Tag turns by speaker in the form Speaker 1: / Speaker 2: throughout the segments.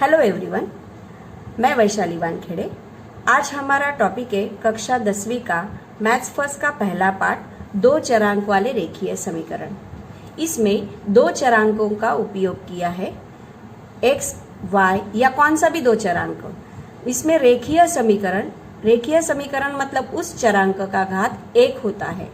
Speaker 1: Hello everyone, मैं वैशाली वानखेड़े। आज हमारा टॉपिक है कक्षा 10वीं का मैथ्स फर्स्ट का पहला पार्ट, दो चरांक वाले रेखीय समीकरण। इसमें दो चरांकों का उपयोग किया है, x, y या कौन सा भी दो चरांक। इसमें रेखीय समीकरण मतलब उस चरांक का घात एक होता है।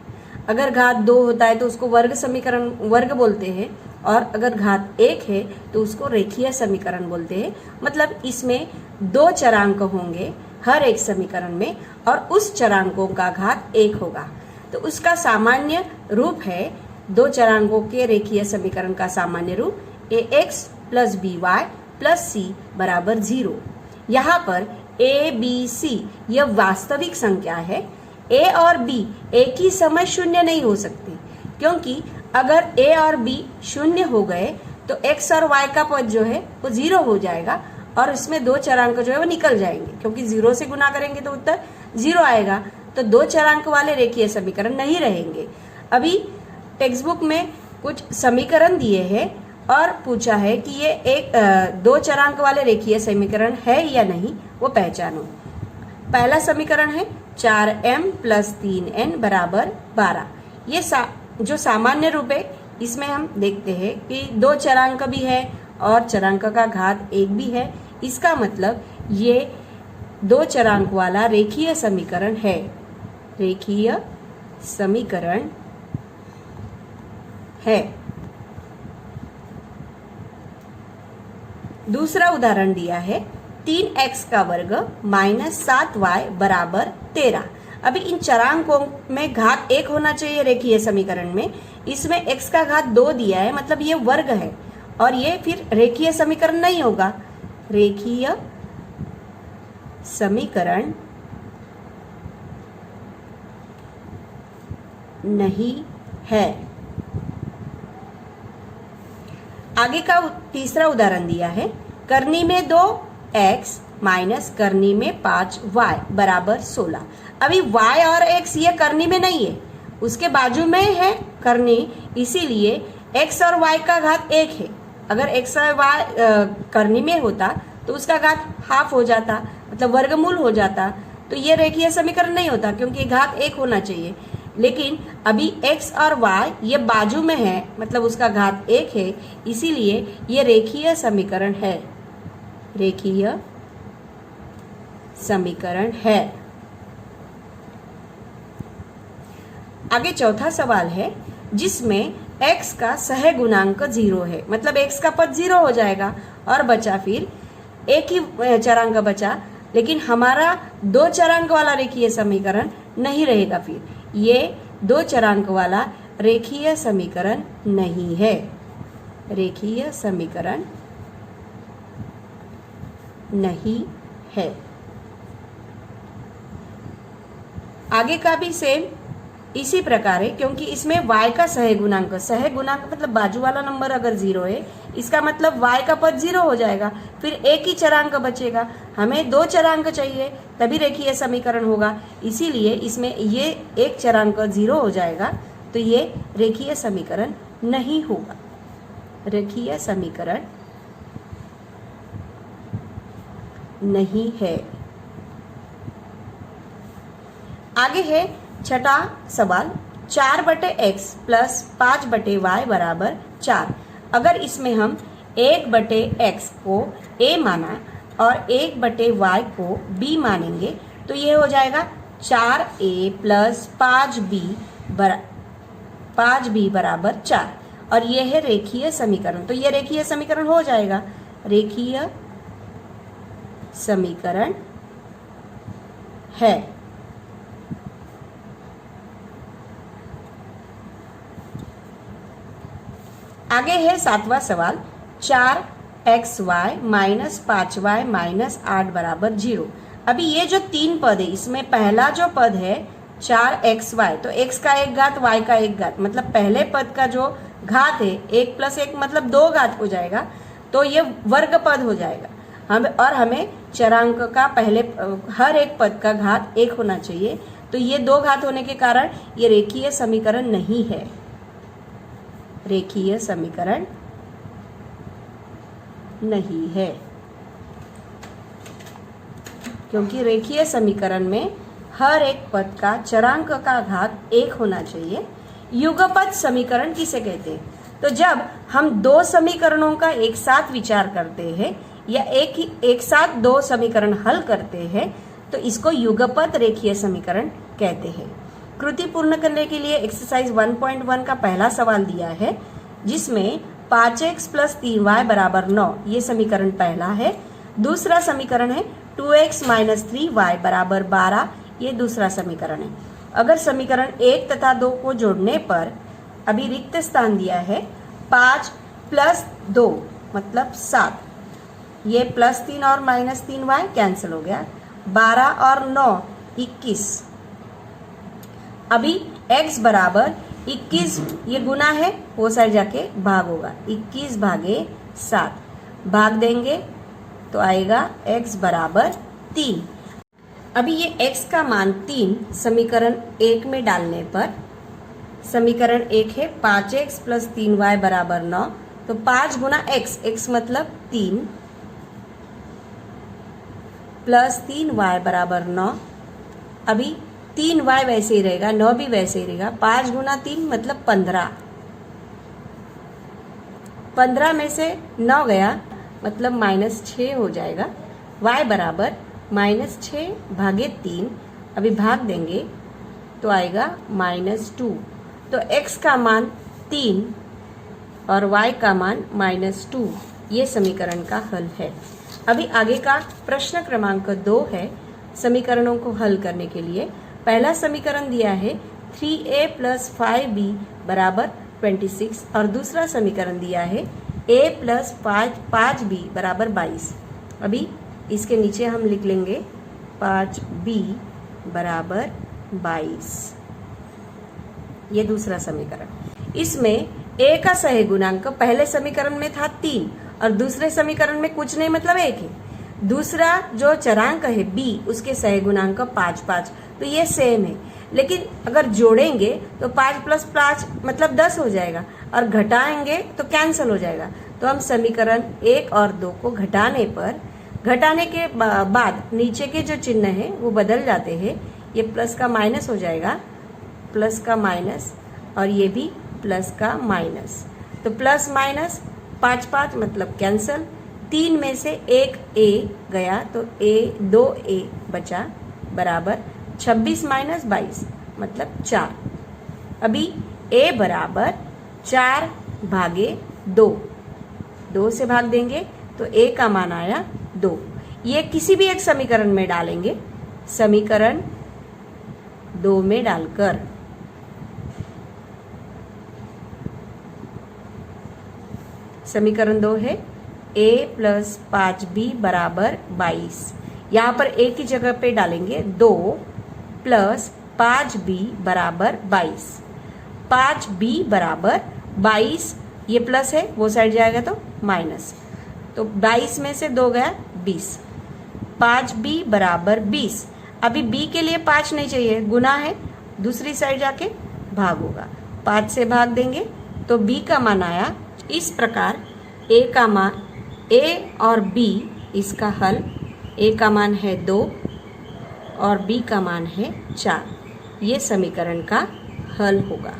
Speaker 1: अगर घात दो होता है तो उसको वर्ग बोलते हैं, और अगर घात एक है तो उसको रेखीय समीकरण बोलते हैं। मतलब इसमें दो चरांक होंगे हर एक समीकरण में और उस चरांकों का घात एक होगा। तो उसका सामान्य रूप है, दो चरांकों के रेखीय समीकरण का सामान्य रूप ax plus by plus c बराबर 0। यहाँ पर a, b, c यह वास्तविक संख्या है। a और b एक ही समय शून्य नहीं हो सकते, क्योंकि अगर a और b शून्य हो गए तो x और y का पद जो है वो 0 हो जाएगा और इसमें दो चरांक जो है वो निकल जाएंगे, क्योंकि 0 से गुना करेंगे तो उत्तर 0 आएगा। तो दो चरांक वाले रेखीय समीकरण नहीं रहेंगे। अभी टेक्स्ट बुक में कुछ समीकरण दिए हैं और पूछा है कि ये दो चरांक वाले रेखीय समीकरण है या नहीं, वो पहचानो। पहला समीकरण है 4m प्लस 3n बराबर 12। ये जो सामान्य रूप है, इसमें हम देखते हैं कि दो चरांक भी है और चरांक का घात एक भी है। इसका मतलब ये दो चरांक वाला रेखीय समीकरण है। रेखीय समीकरण है। दूसरा उदाहरण दिया है 3x का वर्ग माइनस 7y बराबर 13। अभी इन चरांकों में घात एक होना चाहिए रेखीय समीकरण में। इसमें x का घात 2 दिया है, मतलब ये वर्ग है और ये फिर रेखीय समीकरण नहीं होगा। रेखीय समीकरण नहीं है। आगे का तीसरा उदाहरण दिया है, करनी में 2x माइनस करनी में 5y बराबर 16। अभी y और x ये करनी में नहीं है, उसके बाजू में है करनी, इसीलिए x और y का घात एक है। अगर x और y करनी में होता तो उसका घात हाफ हो जाता, मतलब वर्गमूल हो जाता, तो ये रेखीय समीकरण नहीं होता, क्योंकि घात एक होना चाहिए। लेकिन अभी x और y ये बाजू में है, मतलब उसका घात एक है, इसीलिए ये रेखीय समीकरण है। रेखीय समीकरण है। आगे चौथा सवाल है, जिसमें x का सहगुणांक 0 है, मतलब x का पद 0 हो जाएगा और बचा फिर एक ही चरांक बचा, लेकिन हमारा दो चरांक वाला रेखीय समीकरण नहीं रहेगा। फिर ये दो चरांक वाला रेखीय समीकरण नहीं है। रेखीय समीकरण नहीं है। आगे का भी सेम इसी प्रकार है, क्योंकि इसमें y का सहगुणांक मतलब बाजू वाला नंबर अगर 0 है, इसका मतलब y का पद 0 हो जाएगा, फिर एक ही चरांक बचेगा। हमें दो चरांक चाहिए तभी रेखीय समीकरण होगा, इसीलिए इसमें ये एक चरांक 0 हो जाएगा, तो ये रेखीय समीकरण नहीं होगा। रेखीय समीकरण नहीं है। आगे है छठा सवाल, 4/x प्लस 5/y बराबर 4। अगर इसमें हम 1/x को a माना और 1/y को b मानेंगे तो ये हो जाएगा 4a प्लस 5b बराबर 4, और ये है रेखीय समीकरण। तो ये रेखीय समीकरण हो जाएगा। रेखीय समीकरण है। आगे है सातवां सवाल, 4xy माइनस 5y माइनस 8 बराबर 0। अभी ये जो तीन पद है, इसमें पहला जो पद है 4xy, तो x का एक घात y का एक घात, मतलब पहले पद का जो घात है 1 + 1 मतलब 2 घात हो जाएगा, तो ये वर्ग पद हो जाएगा। हमें चरांक का पहले हर एक पद का घात 1 होना चाहिए, तो ये 2 घात होने के कारण ये रेखीय समीकरण नहीं है। रेखीय समीकरण नहीं है। क्योंकि रेखीय समीकरण में हर एक पद का चरांक का घात 1 होना चाहिए। युगपत समीकरण किसे कहते हैं? तो जब हम दो समीकरणों का एक साथ विचार करते हैं या एक साथ दो समीकरण हल करते हैं तो इसको युगपत रेखीय समीकरण कहते हैं। कृति पूर्ण करने के लिए एक्सरसाइज 1.1 का पहला सवाल दिया है जिसमें 5x + 3y = 9 ये समीकरण पहला है। दूसरा समीकरण है 2x - 3y = 12 ये दूसरा समीकरण है। अगर समीकरण 1 तथा 2 को जोड़ने पर अभी रिक्त स्थान दिया है 5 + 2 मतलब 7, ये +3 और -3y कैंसिल हो गया, 12 और 9 21। अभी x बराबर 21 ये गुना है, वो साइड जाके भाग होगा, 21 भागे 7 भाग देंगे तो आएगा x बराबर 3। अभी ये x का मान 3 समीकरण 1 में डालने पर समीकरण 1 है 5x + 3y = 9, तो 5 गुना x, x मतलब 3 + 3y = 9। अभी 3y वैसे ही रहेगा, 9 भी वैसे ही रहेगा, 5 गुना 3 मतलब 15, 15 में से 9 गया मतलब -6 हो जाएगा, y बराबर -6 भागे 3, अभी भाग देंगे तो आएगा -2। तो x का मान 3 और y का मान -2 ये समीकरण का हल है। अभी आगे का प्रश्न क्रमांक 2 है समीकरणों को हल करने के लिए। पहला समीकरण दिया है 3a + 5b = 26 और दूसरा समीकरण दिया है a + 5b = 22। अभी इसके नीचे हम लिख लेंगे 5b = 22, ये दूसरा समीकरण। इसमें a का सही गुणांक पहले समीकरण में था 3 और दूसरे समीकरण में कुछ नहीं मतलब 1 है। दूसरा जो चरांक है b उसके सही गुणांक 5 5, तो ये सेम है, लेकिन अगर जोड़ेंगे तो 5 + 5 मतलब 10 हो जाएगा और घटाएंगे तो कैंसिल हो जाएगा। तो हम समीकरण 1 और 2 को घटाने के बाद नीचे के जो चिन्ह है वो बदल जाते हैं, ये प्लस का माइनस हो जाएगा, प्लस का माइनस और ये भी प्लस का माइनस, तो प्लस माइनस 5 5 मतलब कैंसल, 3 में से 1 a गया तो 2a बचा बराबर 26 - 22 मतलब 4। अभी a बराबर 4 भागे 2, 2 से भाग देंगे तो a का मान आया 2। ये किसी भी एक समीकरण में डालेंगे, समीकरण 2 में डालकर समीकरण 2 है a + 5b = 22। यहाँ पर a की जगह पे डालेंगे 2 + 5b = 22। 5b = 22, ये प्लस है वो साइड जाएगा तो माइनस, तो 22 में से 2 गया 20, 5b = 20। अभी b के लिए 5 नहीं चाहिए, गुना है, दूसरी साइड जाके भाग होगा, 5 से भाग देंगे तो b का मान आया। इस प्रकार a का मान a और b इसका हल, a का मान है 2 और b का मान है 4, ये समीकरण का हल होगा।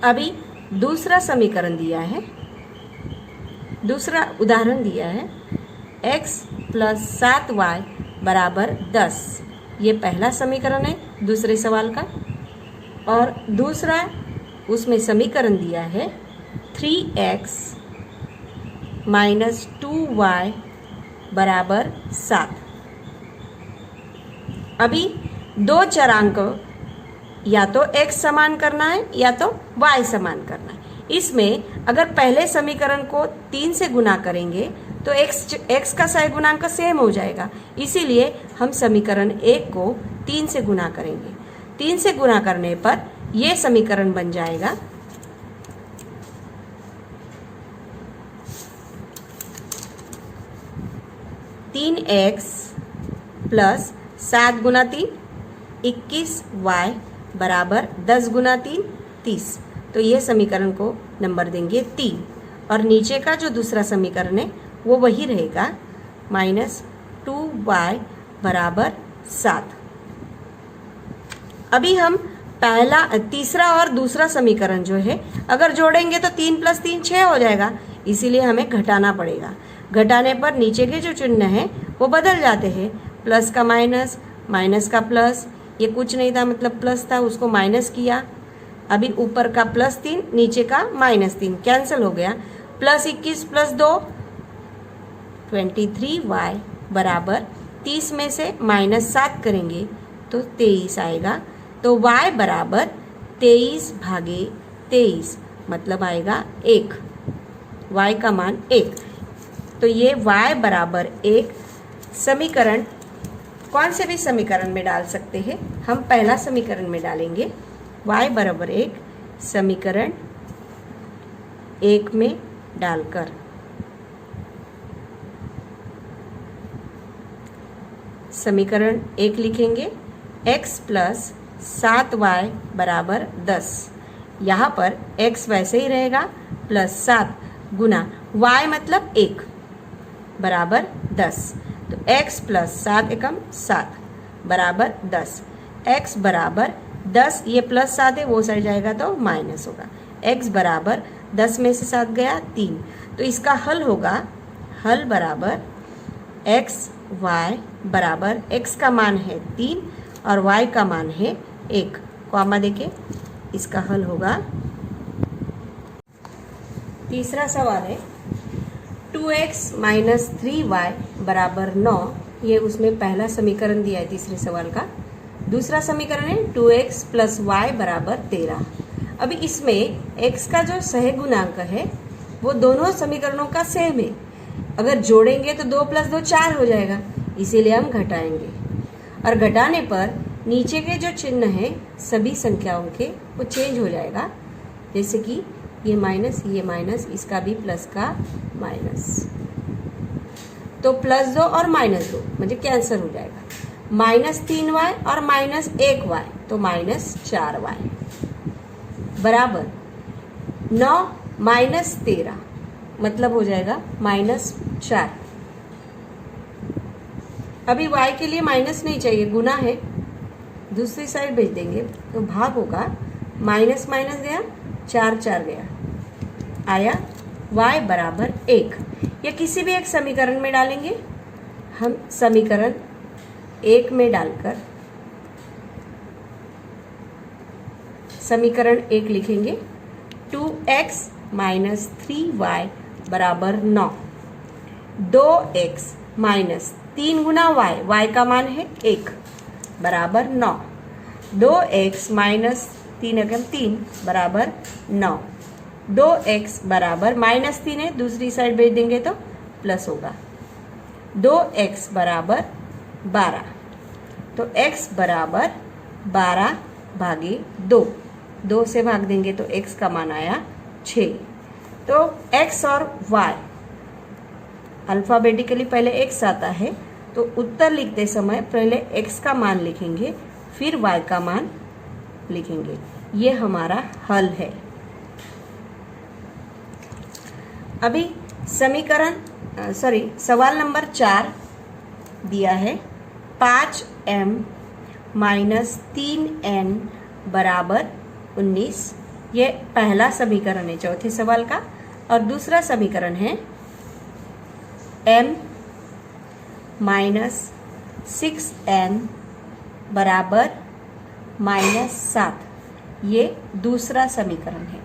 Speaker 1: अभी दूसरा समीकरण दिया है, दूसरा उदाहरण दिया है x + 7y = 10, ये पहला समीकरण है दूसरे सवाल का। और दूसरा उसमें समीकरण दिया है 3x - 2y = 7। अभी दो चरांक या तो x समान करना है या तो y समान करना है। इसमें अगर पहले समीकरण को 3 से गुना करेंगे तो x का सही गुणांक सेम हो जाएगा, इसीलिए हम समीकरण 1 को 3 से गुना करेंगे। 3 से गुना करने पर यह समीकरण बन जाएगा 3x + 7 गुना 3 21y = 10 गुना 3 30, तो ये समीकरण को नंबर देंगे 3 और नीचे का जो दूसरा समीकरण है वो वही रहेगा 2y बराबर 7। अभी हम तीसरा और दूसरा समीकरण जो है अगर जोड़ेंगे तो 3 + 3 6 हो जाएगा, इसीलिए हमें घटाना पड़ेगा। घटाने पर नीचे के जो चिन्ह हैं वो बदल जाते हैं, प्लस का माइनस, माइनस का प्लस, ये कुछ नहीं था मतलब प्लस था उसको माइनस किया। अभी ऊपर का +3 नीचे का -3 कैंसिल हो गया। +21 + 2 23y बराबर 30 में से -7 करेंगे तो 23 आएगा। तो y बराबर 23/23 मतलब आएगा 1, y का मान 1। तो ये y बराबर 1 समीकरण कौन से भी समीकरण में डाल सकते हैं, हम पहला समीकरण में डालेंगे। y बराबर 1 समीकरण 1 में डालकर समीकरण 1 लिखेंगे, x + 7y बराबर 10। यहाँ पर x वैसे ही रहेगा +7 गुना y मतलब 1 बराबर 10। तो x + 7 एकम 7 बराबर 10। x बराबर 10, ये +7 है वो साइड जाएगा तो माइनस होगा। x बराबर 10 में से 7 गया 3। तो इसका हल होगा, हल बराबर x y बराबर x का मान है 3 और y का मान है 1, कॉमा देके इसका हल होगा। तीसरा सवाल है 2x - 3y बराबर 9। ये उसमें पहला समीकरण दिया है तीसरे सवाल का। दूसरा समीकरण है 2x + y बराबर 13। अभी इसमें x का जो सहगुणांक है वो दोनों समीकरणों का सेम है। अगर जोड़ेंगे तो 2 + 2 4 हो जाएगा, इसीलिए हम घटाएंगे। और घटाने पर नीचे के जो चिन्ह है सभी संख्याओं के वो चेंज हो जाएगा, जैसे कि ये माइनस, इसका भी प्लस का माइनस। तो +2 और -2 मुझे कैंसिल हो जाएगा। -3y और -1y तो -4y बराबर 9 - 13 मतलब हो जाएगा -4। अभी y के लिए माइनस नहीं चाहिए, गुना है, दूसरी साइड भेज देंगे तो भाग होगा। माइनस गया, 4 गया, आया y बराबर 1। या किसी भी एक समीकरण में डालेंगे, हम समीकरण 1 में डालकर समीकरण 1 लिखेंगे। 2x - 3y बराबर 9। 2x - 3 गुना y का मान है 1 बराबर 9। 2x - 3 बराबर 9। 2x बराबर -3 है, दूसरी साइड भेज देंगे तो प्लस होगा। 2x बराबर 12। तो x बराबर 12/2। 2 से भाग देंगे तो x का मान आया 6। तो x और y अल्फ़ाबेटिकली पहले x आता है, तो उत्तर लिखते समय पहले x का मान लिखेंगे फिर y का मान लिखेंगे। ये हमारा हल है। अभी सवाल नंबर 4 दिया है 5m - 3n बराबर 19। ये पहला समीकरण है चौथे सवाल का। और दूसरा समीकरण है m - 6n बराबर -7। ये दूसरा समीकरण है।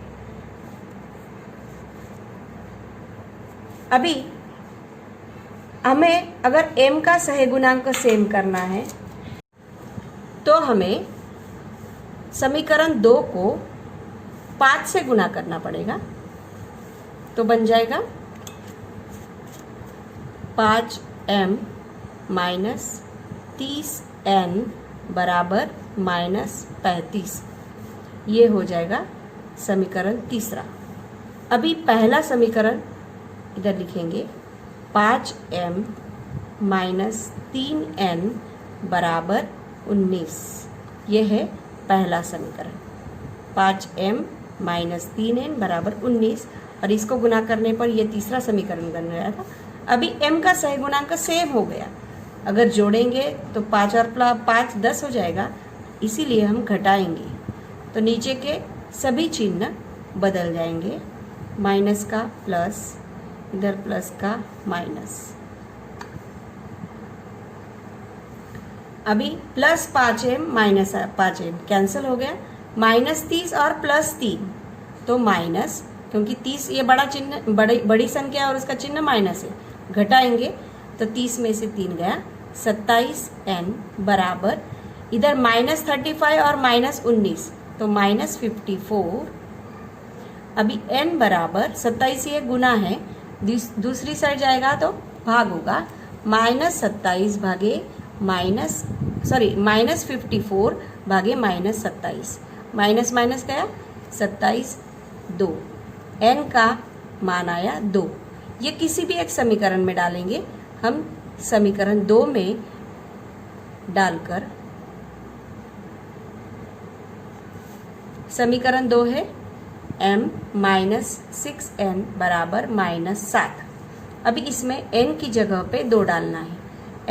Speaker 1: अभी हमें अगर m का सहगुणांक सेम करना है तो हमें समीकरण 2 को 5 से गुना करना पड़ेगा। तो बन जाएगा 5m - 30n बराबर -35। ये हो जाएगा समीकरण तीसरा। अभी पहला समीकरण इधर लिखेंगे 5m - 3n बराबर 19। ये है पहला समीकरण। 5m - 3n बराबर 19 और इसको गुना करने पर यह तीसरा समीकरण बन रहा था। अभी m का सहगुणांक सेम हो गया अगर जोड़ेंगे तो 5 और 5 10 हो जाएगा, इसीलिए हम घटाएंगे। तो नीचे के सभी चिन्ह बदल जाएंगे, माइनस का प्लस, इधर प्लस का माइनस। अभी plus 5m minus 5m cancel हो गया, -30 और +3 तो माइनस, क्योंकि 30 ये बड़ा चिन्ह बड़ी संख्या और उसका चिन्ह माइनस है, घटाएंगे तो 30 में से 3 गया, 27n बराबर इधर -35 और -19 तो -54। अभी n बराबर 27 ये गुना है, दूसरी साइड जाएगा तो भाग होगा, -27 भागे -54 भागे -27, माइनस माइनस गया 27 2, n का मान आया 2। ये किसी भी एक समीकरण में डालेंगे, हम समीकरण 2 में डालकर, समीकरण 2 है m -6n बराबर -7। अभी इसमें n की जगह पे 2 डालना है,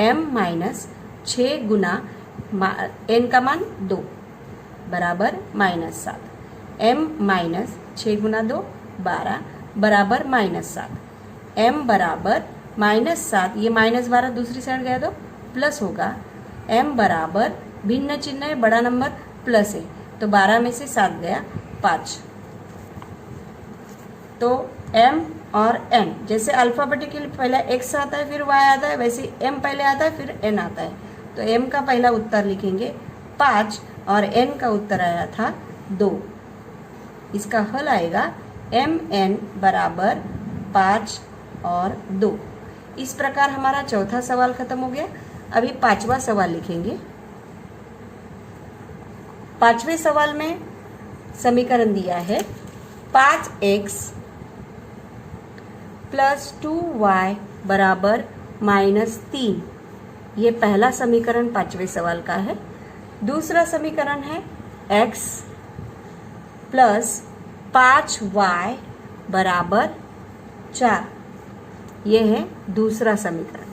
Speaker 1: m -6 गुना n का मान 2 बराबर -7, m -6 गुना 2 12 बराबर -7, m बराबर -7, ये -12 दूसरी साइड गया तो प्लस होगा, m बराबर भिन्न चिन्ह है, बड़ा नंबर प्लस है तो 12 में से 7 गया 5। तो m और n जैसे अल्फाबेटिकली पहले x आता है फिर y आता है, वैसे m पहले आता है फिर n आता है। तो m का पहला उत्तर लिखेंगे 5 और n का उत्तर आया था 2। इसका हल आएगा mn बराबर 5 और 2। इस प्रकार हमारा चौथा सवाल खत्म हो गया। अभी 5वां सवाल लिखेंगे। 5वें सवाल में समीकरण दिया है 5x + 2y बराबर -3। ये पहला समीकरण 5वें सवाल का है। दूसरा समीकरण है x + 5y बराबर 4। ये है दूसरा समीकरण।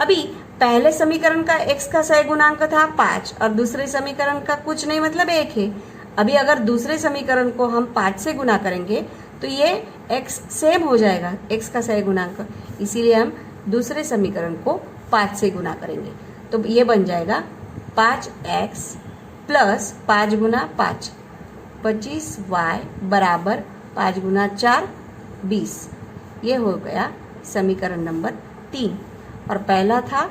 Speaker 1: अभी पहले समीकरण का x का सह गुणांक था 5 और दूसरे समीकरण का कुछ नहीं, मतलब 1 है। अभी अगर दूसरे समीकरण को हम 5 से गुना करेंगे तो ये x सेम हो जाएगा, x का सह गुणांक, इसीलिए हम दूसरे समीकरण को 5 से गुना करेंगे। तो ये बन जाएगा 5x + 5 गुना 5 25y बराबर 5 गुना 4 20। ये हो गया समीकरण नंबर 3। और पहला था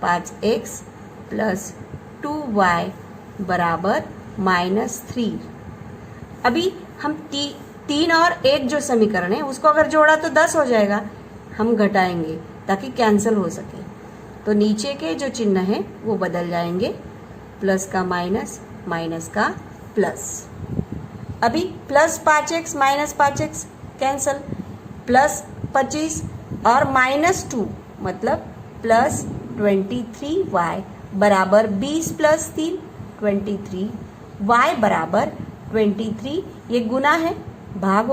Speaker 1: 5x + 2y बराबर -3। अभी हम 3 और 1 जो समीकरण है उसको अगर जोड़ा तो 10 हो जाएगा, हम घटाएंगे ताकि कैंसिल हो सके। तो नीचे के जो चिन्ह है वो बदल जाएंगे, प्लस का माइनस, माइनस का प्लस। अभी +5x -5x कैंसिल, +25 और -2 मतलब +23y बराबर 20 + 3 23, y बराबर 23। ये गुना है, भाग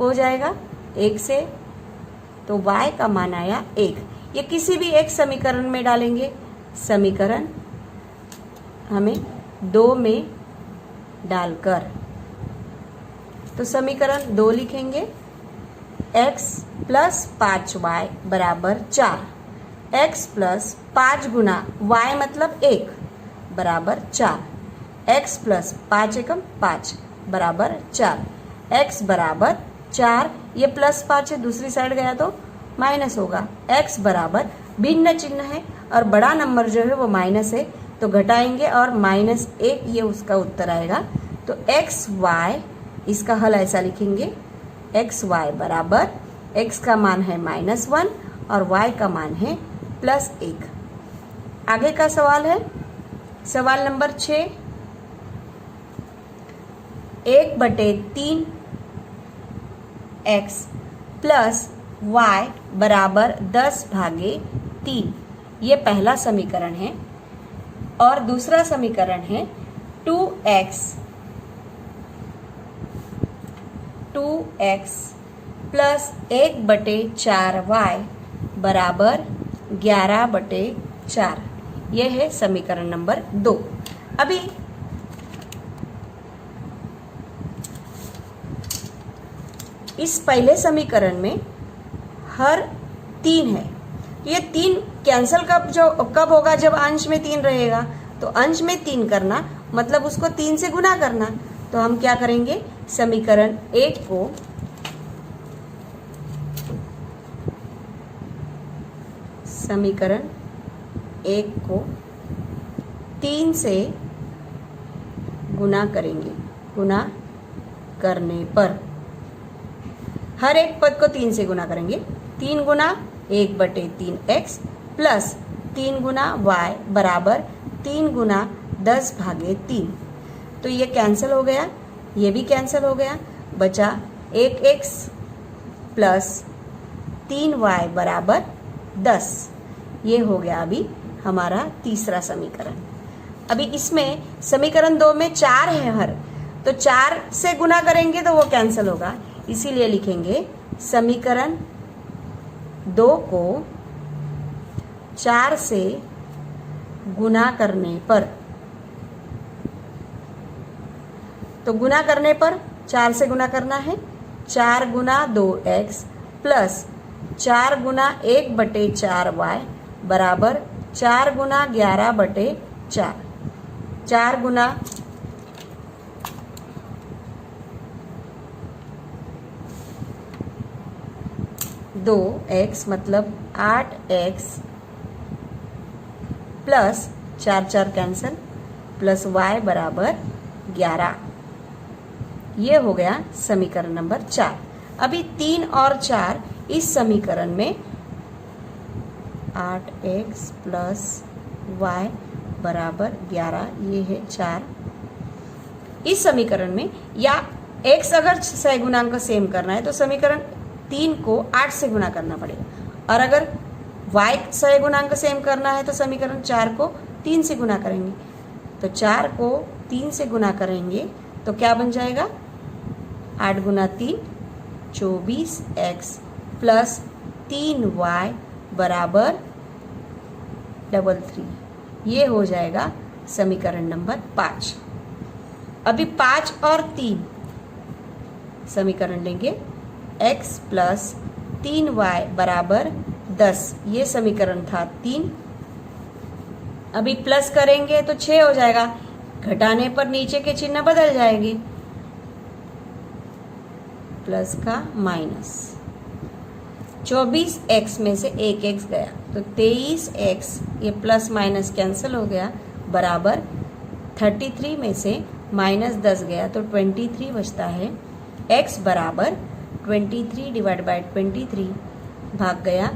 Speaker 1: हो जाएगा 1 से, तो y का मान आया 1। ये किसी भी एक समीकरण में डालेंगे, समीकरण हमें 2 में डालकर, तो समीकरण 2 लिखेंगे x + 5y बराबर 4। x + 5 गुना y मतलब 1 बराबर 4। x + 5 एकम 5 बराबर 4। x बराबर 4, ये +5 है, दूसरी साइड गया तो माइनस होगा। x बराबर भिन्न चिन्ह है और बड़ा नंबर जो है वो माइनस है, तो घटाएंगे और -1, ये उसका उत्तर आएगा। तो xy, इसका हल ऐसा लिखेंगे, xy बराबर x का मान है -1 और y का मान है +1। आगे का सवाल है सवाल नंबर 6। 1/3 x + y बराबर 10/3। ये पहला समीकरण है। और दूसरा समीकरण है 2x + 1/4y बराबर 11/3। 4। यह है समीकरण नंबर 2। अभी इस पहले समीकरण में हर 3 है, तो ये 3 कैंसिल कब होगा, जब अंश में 3 रहेगा। तो अंश में 3 करना मतलब उसको 3 से गुना करना। तो हम क्या करेंगे, समीकरण 1 को समीकरण 1 को 3 से गुना करेंगे। गुना करने पर हर एक पद को 3 से गुना करेंगे। 3 गुना 1/3x प्लस 3 गुना y बराबर 3 गुना 10/3। तो ये कैंसिल हो गया, ये भी कैंसिल हो गया, बचा 1x प्लस 3y बराबर 10। ये हो गया अभी हमारा तीसरा समीकरण। अभी इसमें समीकरण 2 में 4 है हर, तो 4 से गुना करेंगे तो वो कैंसिल होगा, इसीलिए लिखेंगे समीकरण 2 को 4 से गुना करने पर। तो गुना करने पर 4 से गुना करना है, 4 गुना 2x प्लस 4 गुना 1/4y बराबर 4 गुना 11/4। 4 गुना 2x मतलब 8x plus 4 cancel plus y बराबर 11। ये हो गया समीकरण नंबर 4। अभी 3 और 4 इस समीकरण में 8x प्लस y बराबर 11, ये है 4। इस समीकरण में या x अगर सहगुणांक सेम करना है तो समीकरण 3 को 8 से गुना करना पड़ेगा, और अगर y सहगुणांक सेम करना है तो समीकरण 4 को 3 से गुना करेंगे। तो 4 को 3 से गुना करेंगे तो क्या बन जाएगा, 8 गुना 3 24x प्लस 3y बराबर 33। ये हो जाएगा समीकरण नंबर 5। अभी 5 और 3 समीकरण लेंगे, x प्लस 3y बराबर 10। ये समीकरण था 3। अभी प्लस करेंगे तो 6 हो जाएगा, घटाने पर नीचे के चिन्ह बदल जाएंगे, प्लस का माइनस। 24x में से 1x गया तो 23x, ये प्लस माइनस कैंसिल हो गया, बराबर 33 में से माइनस 10 गया तो 23 बचता है। x बराबर 23 डिवाइड बाय 23 भाग गया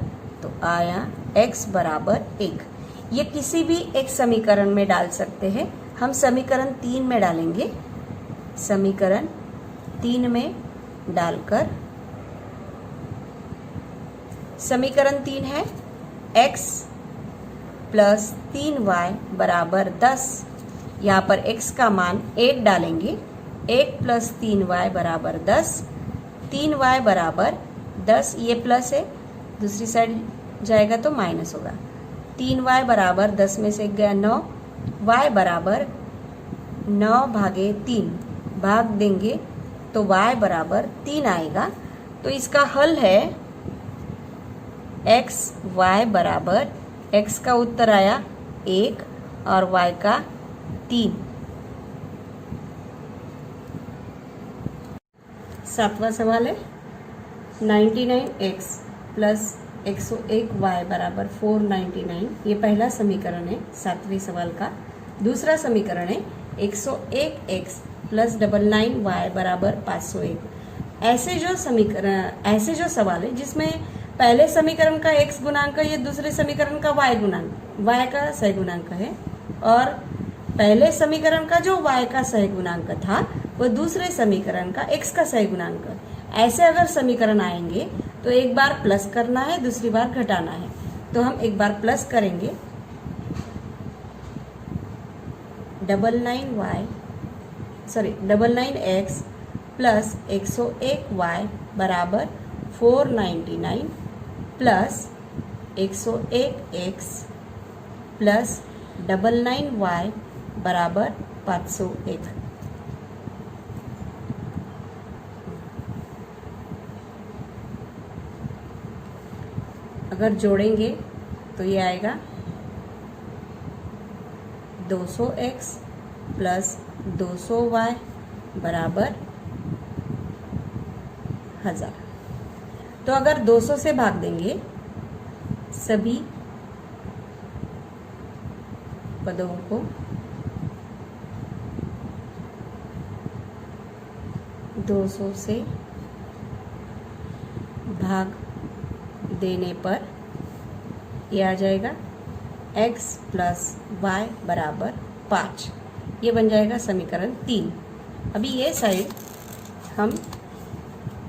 Speaker 1: तो आया x बराबर 1। ये किसी भी एक समीकरण में डाल सकते हैं। हम समीकरण 3 में डालेंगे। समीकरण 3 में डालकर समीकरण 3 है x प्लस 3y बराबर 10। यहाँ पर x का मान 1 डालेंगे, 1 प्लस 3y बराबर 10। 3y बराबर 10, ये प्लस है, दूसरी साइड जाएगा तो माइनस होगा। 3y बराबर 10 में से 1 गया 9, y बराबर 9/3 भाग देंगे तो y बराबर 3 आएगा। तो इसका हल है x y बराबर, x का उत्तर आया 1 और y का 3। 7वां सवाल है 99x प्लस 101y बराबर 499। ये पहला समीकरण है 7वें सवाल का। दूसरा समीकरण है 101x प्लस 99y बराबर 501। ऐसे जो सवाल है जिसमें पहले समीकरण का x गुणांक, ये दूसरे समीकरण का y गुणांक, y का सहगुणांक है, और पहले समीकरण का जो y का सहगुणांक था वो दूसरे समीकरण का x का सहगुणांक। ऐसे अगर समीकरण आएंगे तो एक बार प्लस करना है, दूसरी बार घटाना है। तो हम एक बार प्लस करेंगे, 99x प्लस 101y बराबर 499 प्लस 101x प्लस 99y बराबर 501। अगर जोड़ेंगे तो ये आएगा 200x प्लस 200y बराबर 1000। तो अगर 200 से भाग देंगे सभी पदों को, दो सौ से भाग देने पर ये आ जाएगा x प्लस वाई बराबर 5। ये बन जाएगा समीकरण 3। अभी ये साइड हम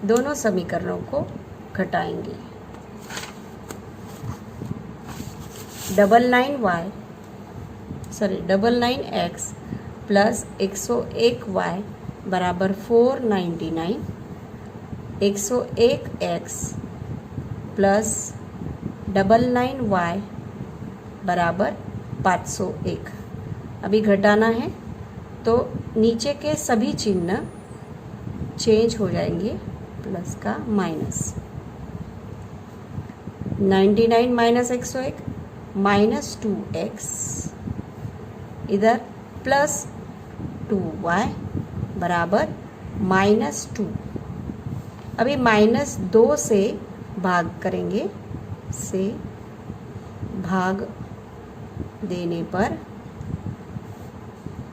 Speaker 1: दोनों समीकरणों को घटाएंगे। 99x प्लस 101y बराबर 499। 101x प्लस 99y बराबर 501। अभी घटाना है तो नीचे के सभी चिन्ह चेंज हो जाएंगे, प्लस का माइनस। 99 माइनस 101 माइनस 2x, इधर प्लस 2y बराबर -2। अभी -2 से भाग करेंगे, से भाग देने पर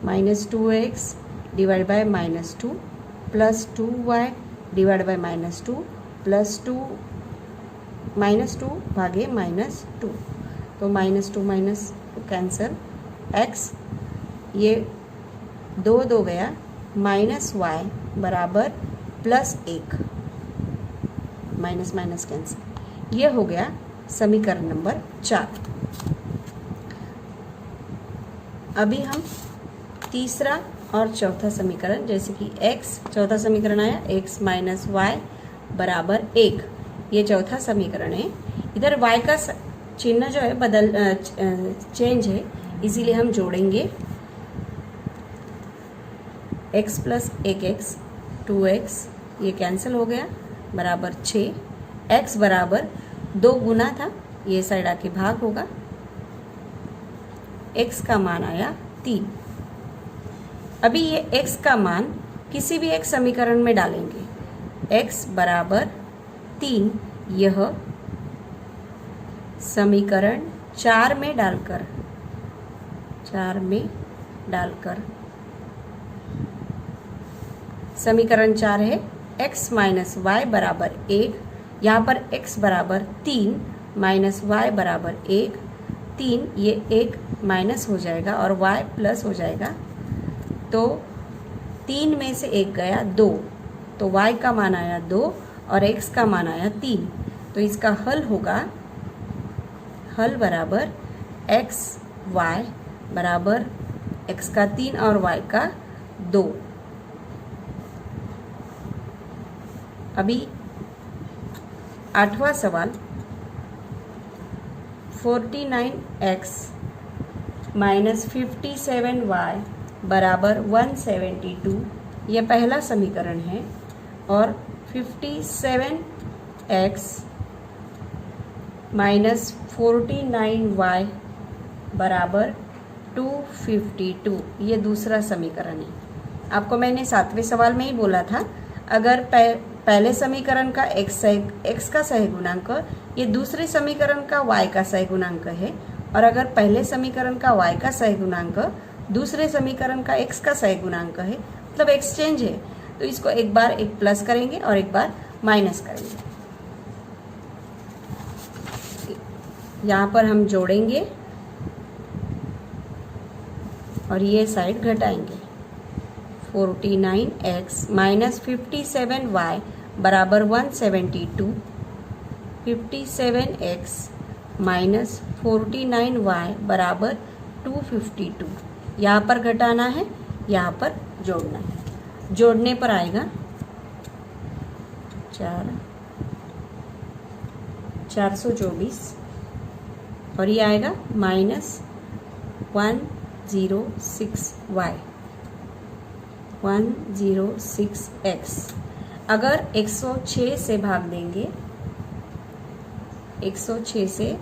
Speaker 1: -2x divide by -2 plus 2y divide by -2 plus 2 -2 भागे -2, तो -2 कैंसिल। x ये 2 गया, -y बराबर +1, माइनस कैंसिल। ये हो गया समीकरण नंबर 4। अभी हम तीसरा और चौथा समीकरण, जैसे कि x, चौथा समीकरण आया x माइनस वाई बराबर 1, ये चौथा समीकरण है। इधर y का चिन्ह जो है चेंज है, इसीलिए हम जोड़ेंगे x प्लस 1x 2x, ये कैंसिल हो गया, बराबर 6। x बराबर 2 गुना था, ये साइड आके भाग होगा। x का मान आया 3। अभी ये x का मान किसी भी एक समीकरण में डालेंगे। x बराबर 3, यह समीकरण 4 में डालकर समीकरण 4 है x माइनस वाई बराबर 1। यहाँ पर x बराबर 3 माइनस वाई बराबर 1, 3 ये 1 माइनस हो जाएगा और y प्लस हो जाएगा, तो 3 में से 1 गया 2, तो y का मान आया 2 और x का मान आया 3। तो इसका हल होगा, हल बराबर x y बराबर x का 3 और y का 2। अभी 8वां सवाल, 49x माइनस 57y बराबर 172, यह पहला समीकरण है। और 57x माइनस 49y बराबर 252, ये दूसरा समीकरण है। आपको मैंने 7वें सवाल में ही बोला था, अगर पहले समीकरण का x का सहगुणांक ये दूसरे समीकरण का y का सहगुणांक है, और अगर पहले समीकरण का y का सहगुणांक दूसरे समीकरण का x का सहगुणांक है, मतलब एक्सचेंज है, तो इसको एक बार एक प्लस करेंगे और एक बार माइनस करेंगे। यहाँ पर हम जोड़ेंगे और ये साइड घटाएंगे। 49x माइनस 57y बराबर 172, 57x माइनस 49y बराबर 252। यहाँ पर घटाना है, यहाँ पर जोड़ना है। जोड़ने पर आएगा 424 और ये आएगा -252। 106y 106x। अगर 106 से भाग देंगे, 106 से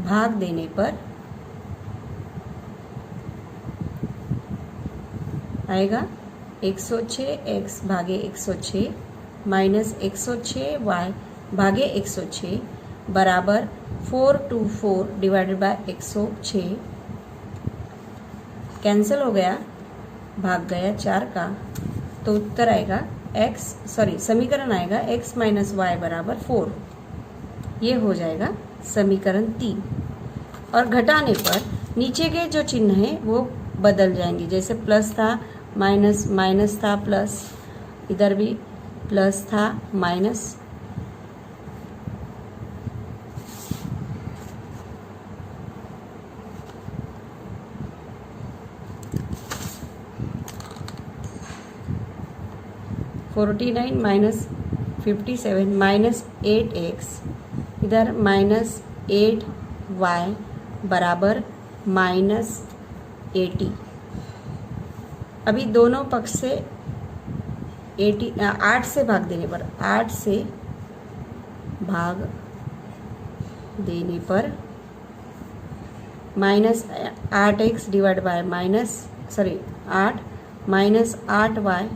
Speaker 1: भाग देने पर आएगा 106x भागे 106 माइनस 106y भागे 106 बराबर 424 डिवाइडेड बाय 106। कैंसिल हो गया, भाग गया 4 का, तो उत्तर आएगा समीकरण आएगा x माइनस वाई बराबर 4। ये हो जाएगा समीकरण 3। और घटाने पर नीचे के जो चिन्ह हैं वो बदल जाएंगे, जैसे प्लस था माइनस, माइनस था प्लस, इधर भी प्लस था माइनस। $49 माइनस 57 माइनस 8x, इधर माइनस 8y बराबर माइनस 80। अभी दोनों पक्ष से 8 से भाग देने पर 8 से भाग देने पर minus 8x divide by 8 minus 8y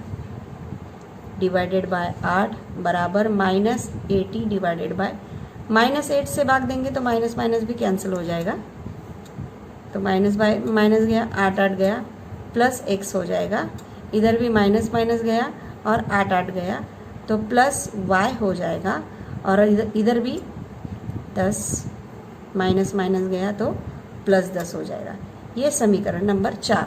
Speaker 1: divided by 8 बराबर माइनस 80 डिवाइडेड बाय माइनस 8 से भाग देंगे तो माइनस माइनस भी कैंसिल हो जाएगा, तो माइनस बाय माइनस गया, 8 गया, प्लस x हो जाएगा। इधर भी माइनस माइनस गया और 8 गया, तो प्लस y हो जाएगा। और इधर भी 10 माइनस माइनस गया तो प्लस 10 हो जाएगा। ये समीकरण नंबर 4।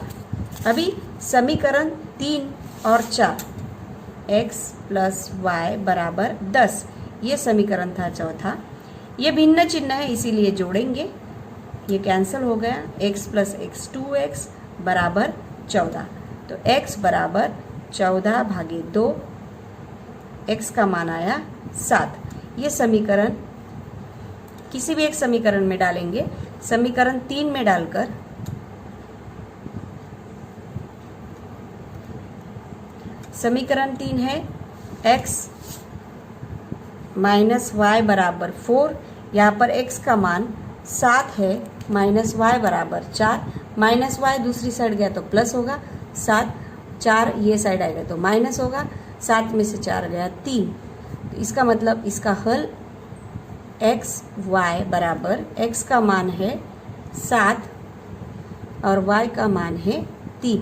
Speaker 1: अभी समीकरण 3 और 4, x प्लस वाई बराबर 10, ये समीकरण था चौथा। ये भिन्न चिन्ह है इसीलिए जोड़ेंगे, ये कैंसिल हो गया। x प्लस x 2x बराबर 14, तो x बराबर 14 भागे 2, x का मान आया 7। ये समीकरण किसी भी एक समीकरण में डालेंगे। समीकरण 3 में डालकर समीकरण 3 है x माइनस वाई बराबर 4, यहाँ पर x का मान 7 है, माइनस वाई बराबर 4, माइनस वाई दूसरी साइड गया तो प्लस होगा, 7 4 ये साइड आएगा तो माइनस होगा, 7 में से 4 गया 3। तो इसका मतलब इसका हल x y बराबर x का मान है 7 और y का मान है 3।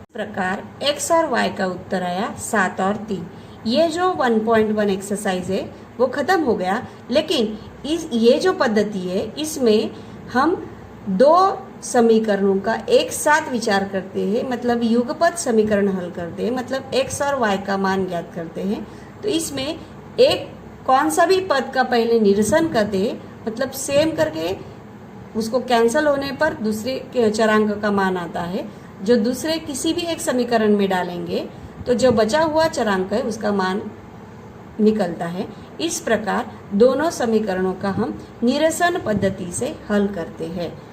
Speaker 1: इस प्रकार x और y का उत्तर आया 7 और 3। ये जो 1.1 एक्सरसाइज है वो खत्म हो गया, लेकिन ये जो पद्धति है इसमें हम दो समीकरणों का एक साथ विचार करते हैं, मतलब युगपत समीकरण हल करते हैं, मतलब x और y का मान ज्ञात करते हैं। तो इसमें एक कौन सा भी पद का पहले निरसन करते हैं, मतलब सेम करके उसको कैंसिल होने पर दूसरे चरांक का मान आता है, जो दूसरे किसी भी एक समीकरण में डालेंगे तो जो बचा हुआ चरांक है उसका मान निकलता है। इस प्रकार दोनों समीकरणों का हम निरसन पद्धति से हल करते हैं।